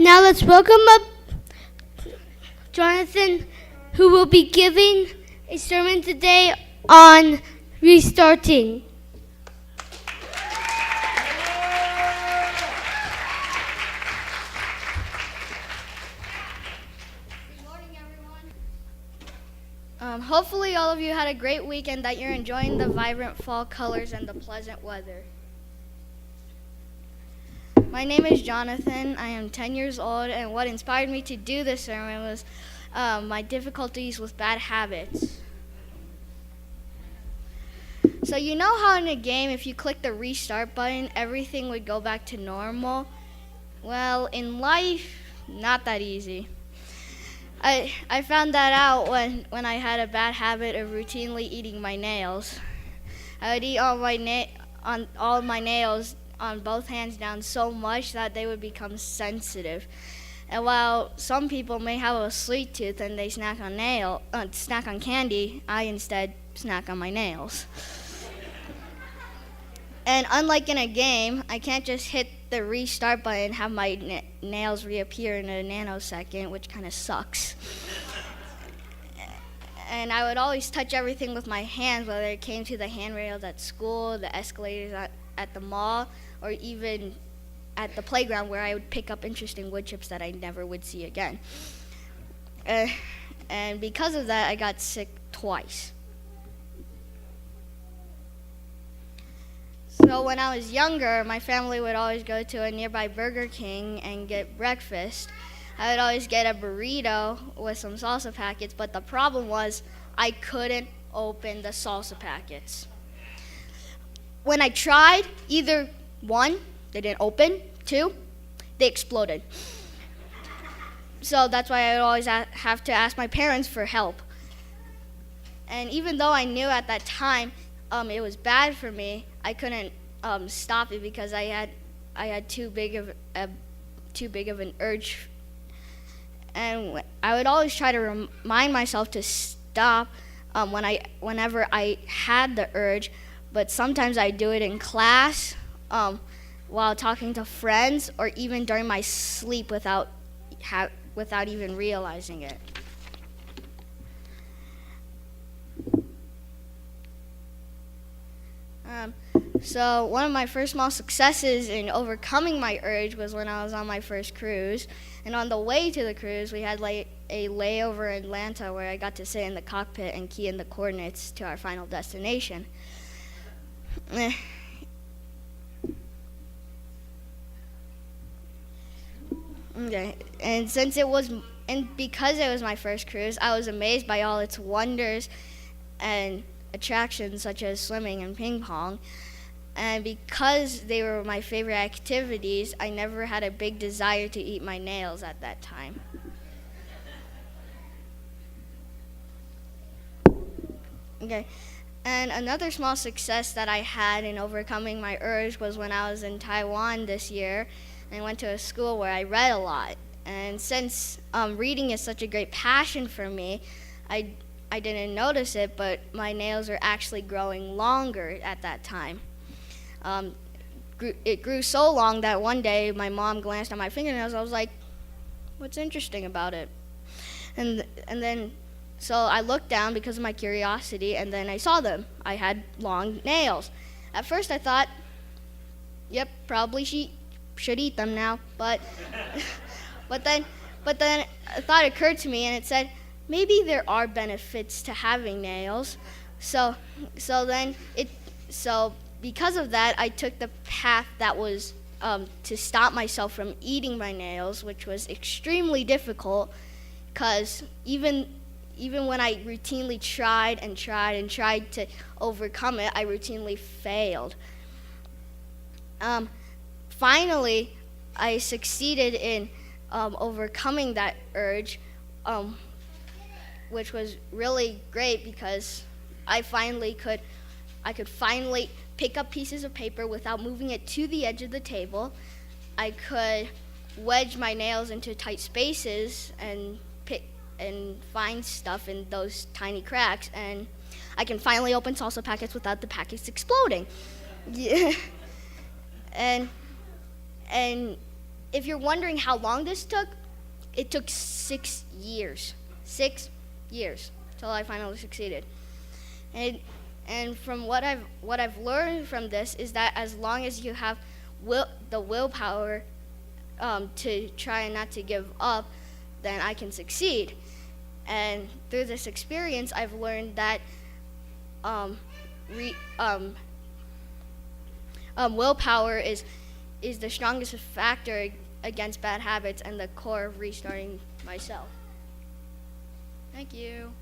Now let's welcome up Jonathan, who will be giving a sermon today on restarting. Hopefully all of you had a great weekend, that you're enjoying the vibrant fall colors and the pleasant weather. My name is Jonathan. I am 10 years old, and what inspired me to do this sermon was my difficulties with bad habits. So you know how in a game, if you click the restart button, everything would go back to normal? Well, in life, not that easy. I found that out when I had a bad habit of routinely eating my nails. I would eat all my nails on both hands down so much that they would become sensitive. And while some people may have a sweet tooth and they snack on candy, I instead snack on my nails. And unlike in a game, I can't just hit the restart button and have my nails reappear in a nanosecond, which kind of sucks. And I would always touch everything with my hands, whether it came to the handrails at school, the escalators at the mall, or even at the playground where I would pick up interesting wood chips that I never would see again. And because of that, I got sick twice. So when I was younger, my family would always go to a nearby Burger King and get breakfast. I would always get a burrito with some salsa packets, but the problem was I couldn't open the salsa packets. When I tried, either one, they didn't open, two, they exploded. So that's why I would always have to ask my parents for help. And even though I knew at that time it was bad for me, I couldn't stop it because I had too big of an urge. And I would always try to remind myself to stop whenever I had the urge, but sometimes I do it in class, while talking to friends, or even during my sleep without even realizing it. So one of my first small successes in overcoming my urge was when I was on my first cruise. And on the way to the cruise, we had a layover in Atlanta where I got to sit in the cockpit and key in the coordinates to our final destination. Okay, and because it was my first cruise, I was amazed by all its wonders and attractions such as swimming and ping pong. And because they were my favorite activities, I never had a big desire to eat my nails at that time. Okay, and another small success that I had in overcoming my urge was when I was in Taiwan this year and went to a school where I read a lot. And since reading is such a great passion for me, I didn't notice it, but my nails are actually growing longer at that time. It grew so long that one day my mom glanced at my fingernails. I was like, "What's interesting about it?" And then so I looked down because of my curiosity, and then I saw them. I had long nails. At first I thought, "Yep, probably should eat them now." But but then a thought occurred to me, and it said, maybe there are benefits to having nails. So because of that, I took the path that was to stop myself from eating my nails, which was extremely difficult, because even when I routinely tried to overcome it, I routinely failed. Finally, I succeeded in overcoming that urge, which was really great because I could finally pick up pieces of paper without moving it to the edge of the table. I could wedge my nails into tight spaces and find stuff in those tiny cracks, and I can finally open salsa packets without the packets exploding. Yeah. And if you're wondering how long this took, it took 6 years. 6 years till I finally succeeded. And from what I've learned from this is that as long as you have the willpower to try and not to give up, then I can succeed. And through this experience, I've learned that willpower is the strongest factor against bad habits and the core of restarting myself. Thank you.